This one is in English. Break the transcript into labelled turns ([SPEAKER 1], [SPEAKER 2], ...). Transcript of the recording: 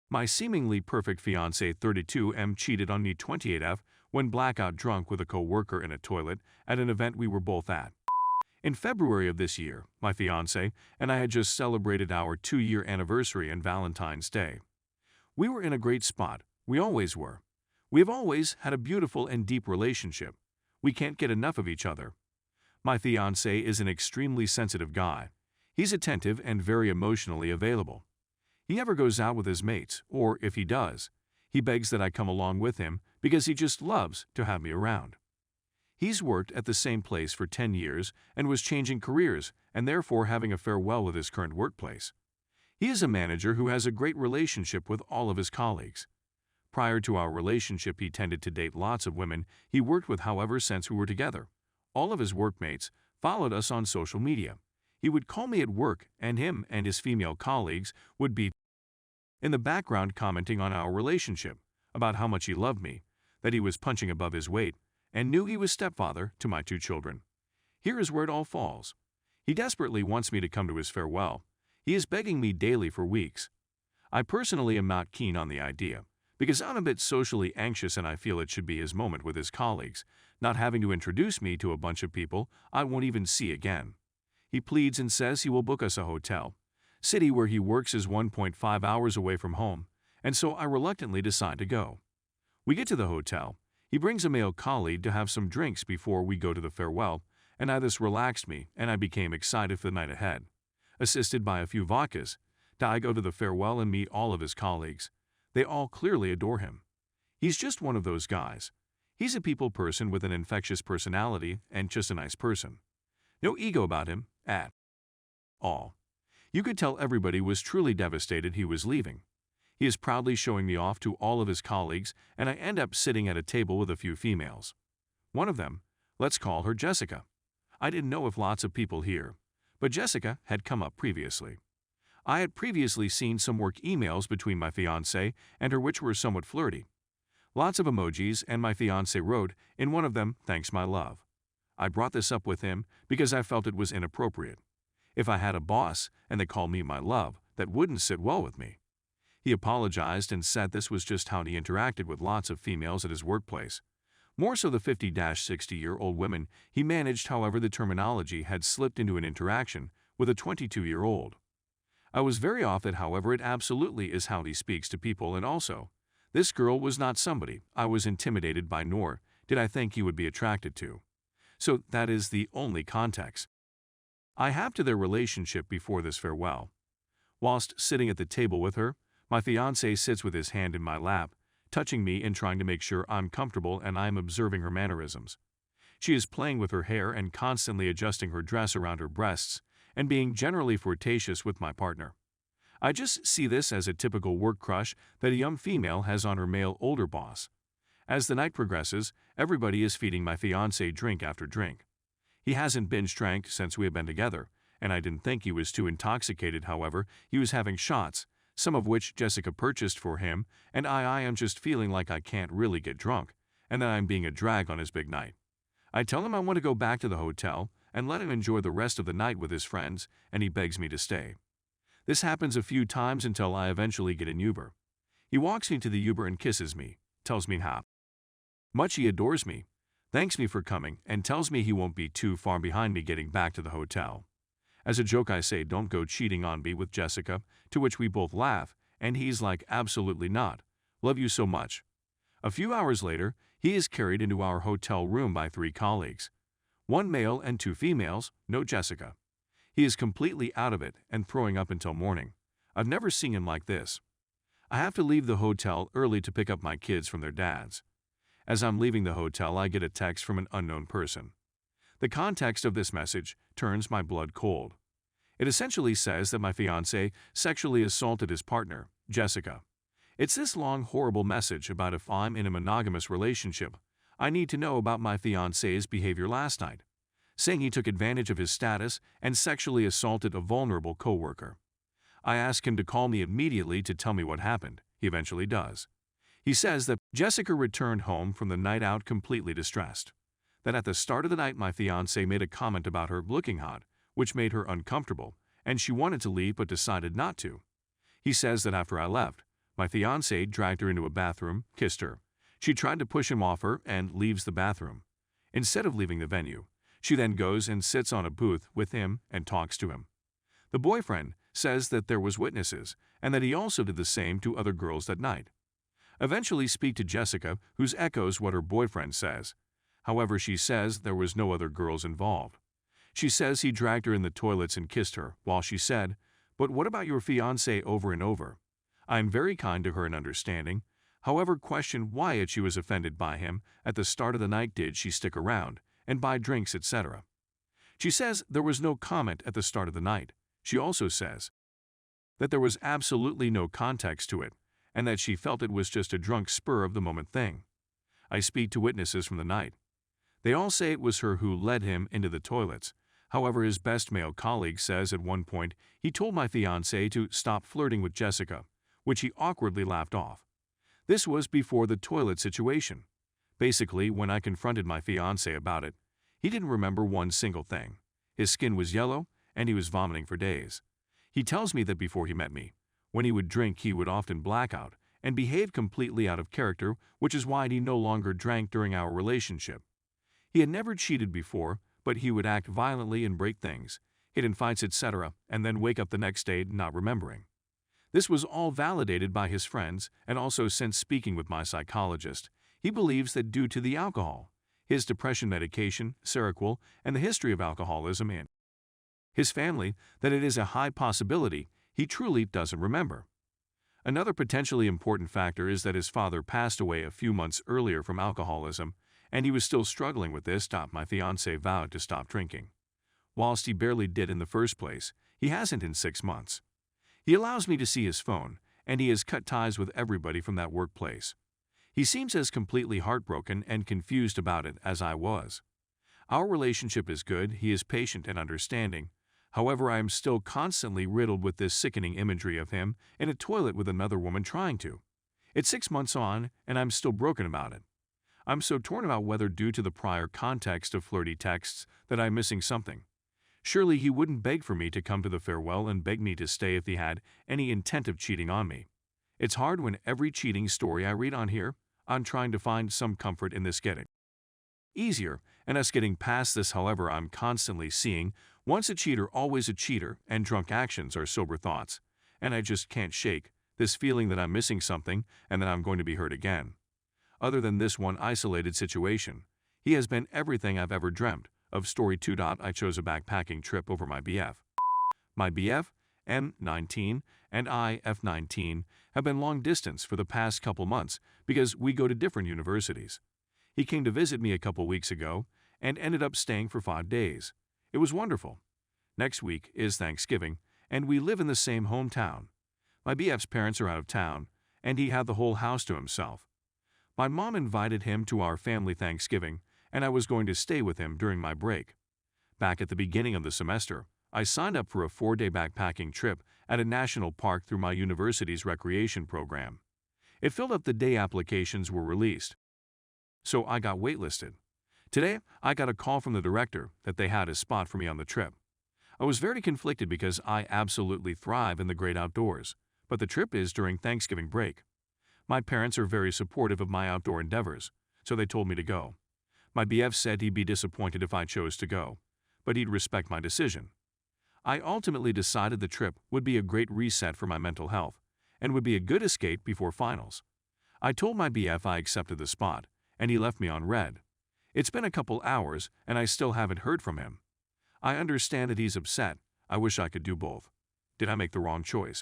[SPEAKER 1] My seemingly perfect fiancé 32M cheated on me 28F when blackout drunk with a co-worker in a toilet at an event we were both at. In February of this year, my fiancé and I had just celebrated our 2-year anniversary and Valentine's Day. We were in a great spot. We always were. We have always had a beautiful and deep relationship. We can't get enough of each other. My fiancé is an extremely sensitive guy. He's attentive and very emotionally available. He never goes out with his mates, or if he does, he begs that I come along with him because he just loves to have me around. He's worked at the same place for 10 years and was changing careers and therefore having a farewell with his current workplace. He is a manager who has a great relationship with all of his colleagues. Prior to our relationship, he tended to date lots of women he worked with. However, since we were together, all of his workmates followed us on social media. He would call me at work, and him and his female colleagues would be in the background commenting on our relationship, about how much he loved me, that he was punching above his weight, and knew he was stepfather to my 2 children. Here is where it all falls. He desperately wants me to come to his farewell. He is begging me daily for weeks. I personally am not keen on the idea, because I'm a bit socially anxious and I feel it should be his moment with his colleagues, not having to introduce me to a bunch of people I won't even see again. He pleads and says he will book us a hotel. City where he works is 1.5 hours away from home, and so I reluctantly decide to go. We get to the hotel. He brings a male colleague to have some drinks before we go to the farewell, and this relaxed me and I became excited for the night ahead. Assisted by a few vodkas, I go to the farewell and meet all of his colleagues. They all clearly adore him. He's just one of those guys. He's a people person with an infectious personality and just a nice person. No ego about him at all. You could tell everybody was truly devastated he was leaving. He is proudly showing me off to all of his colleagues, and I end up sitting at a table with a few females. One of them, let's call her Jessica. I didn't know if lots of people here, but Jessica had come up previously. I had previously seen some work emails between my fiancé and her which were somewhat flirty. Lots of emojis, and my fiancé wrote in one of them, "Thanks my love." I brought this up with him because I felt it was inappropriate. If I had a boss and they called me my love, that wouldn't sit well with me. He apologized and said this was just how he interacted with lots of females at his workplace. More so the 50-60-year-old women he managed. However, the terminology had slipped into an interaction with a 22-year-old. I was very off it. However, it absolutely is how he speaks to people, and also, this girl was not somebody I was intimidated by, nor did I think he would be attracted to. So that is the only context I have to their relationship before this farewell. Whilst sitting at the table with her, my fiancé sits with his hand in my lap, touching me and trying to make sure I'm comfortable, and I'm observing her mannerisms. She is playing with her hair and constantly adjusting her dress around her breasts and being generally flirtatious with my partner. I just see this as a typical work crush that a young female has on her male older boss. As the night progresses, everybody is feeding my fiancé drink after drink. He hasn't binge drank since we have been together, and I didn't think he was too intoxicated. However, he was having shots, some of which Jessica purchased for him, and I am just feeling like I can't really get drunk, and that I'm being a drag on his big night. I tell him I want to go back to the hotel and let him enjoy the rest of the night with his friends, and he begs me to stay. This happens a few times until I eventually get an Uber. He walks me to the Uber and kisses me, tells me how much he adores me, thanks me for coming, and tells me he won't be too far behind me getting back to the hotel. As a joke, I say, "Don't go cheating on me with Jessica," to which we both laugh, and he's like, "Absolutely not. Love you so much." A few hours later, he is carried into our hotel room by 3 colleagues. 1 male and 2 females, no Jessica. He is completely out of it and throwing up until morning. I've never seen him like this. I have to leave the hotel early to pick up my kids from their dads. As I'm leaving the hotel, I get a text from an unknown person. The context of this message turns my blood cold. It essentially says that my fiancé sexually assaulted his partner, Jessica. It's this long, horrible message about if I'm in a monogamous relationship, I need to know about my fiancé's behavior last night, saying he took advantage of his status and sexually assaulted a vulnerable coworker. I ask him to call me immediately to tell me what happened. He eventually does. He says that Jessica returned home from the night out completely distressed. That at the start of the night my fiancé made a comment about her looking hot, which made her uncomfortable, and she wanted to leave but decided not to. He says that after I left, My fiancée dragged her into a bathroom, kissed her. She tried to push him off her and leaves the bathroom. Instead of leaving the venue, she then goes and sits on a booth with him and talks to him. The boyfriend says that there was witnesses and that he also did the same to other girls that night. Eventually speak to Jessica, who echoes what her boyfriend says. However, she says there was no other girls involved. She says he dragged her in the toilets and kissed her, while she said, "But what about your fiancé over and over?" I am very kind to her and understanding, however question why she was offended by him at the start of the night. Did she stick around and buy drinks, etc.? She says there was no comment at the start of the night. She also says that there was absolutely no context to it, and that she felt it was just a drunk spur-of-the-moment thing. I speak to witnesses from the night. They all say it was her who led him into the toilets. However, his best male colleague says at one point he told my fiancé to stop flirting with Jessica, which he awkwardly laughed off. This was before the toilet situation. Basically, when I confronted my fiancé about it, he didn't remember one single thing. His skin was yellow, and he was vomiting for days. He tells me that before he met me, when he would drink, he would often black out and behave completely out of character, which is why he no longer drank during our relationship. He had never cheated before, but he would act violently and break things, get in fights, etc., and then wake up the next day not remembering. This was all validated by his friends, and also since speaking with my psychologist, he believes that due to the alcohol, his depression medication, Seroquel, and the history of alcoholism in his family, that it is a high possibility he truly doesn't remember. Another potentially important factor is that his father passed away a few months earlier from alcoholism, and he was still struggling with this. My fiancé vowed to stop drinking. Whilst he barely did in the first place, he hasn't in 6 months. He allows me to see his phone, and he has cut ties with everybody from that workplace. He seems as completely heartbroken and confused about it as I was. Our relationship is good, he is patient and understanding. However, I am still constantly riddled with this sickening imagery of him in a toilet with another woman trying to. It's 6 months on, and I'm still broken about it. I'm so torn about whether due to the prior context of flirty texts that I'm missing something. Surely he wouldn't beg for me to come to the farewell and beg me to stay if he had any intent of cheating on me. It's hard when every cheating story I read on here, I'm trying to find some comfort in this getting easier, and us getting past this. However, I'm constantly seeing once a cheater, always a cheater, and drunk actions are sober thoughts, and I just can't shake this feeling that I'm missing something and that I'm going to be hurt again. Other than this one isolated situation, he has been everything I've ever dreamt of. Story 2. I chose a backpacking trip over my BF. My BF, M19, and I, F19, have been long distance for the past couple months because we go to different universities. He came to visit me a couple weeks ago and ended up staying for 5 days. It was wonderful. Next week is Thanksgiving, and we live in the same hometown. My BF's parents are out of town, and he had the whole house to himself. My mom invited him to our family Thanksgiving, and I was going to stay with him during my break. Back at the beginning of the semester, I signed up for a 4-day backpacking trip at a national park through my university's recreation program. It filled up the day applications were released, so I got waitlisted. Today, I got a call from the director that they had a spot for me on the trip. I was very conflicted because I absolutely thrive in the great outdoors, but the trip is during Thanksgiving break. My parents are very supportive of my outdoor endeavors, so they told me to go. My BF said he'd be disappointed if I chose to go, but he'd respect my decision. I ultimately decided the trip would be a great reset for my mental health and would be a good escape before finals. I told my BF I accepted the spot, and he left me on red. It's been a couple hours, and I still haven't heard from him. I understand that he's upset. I wish I could do both. Did I make the wrong choice?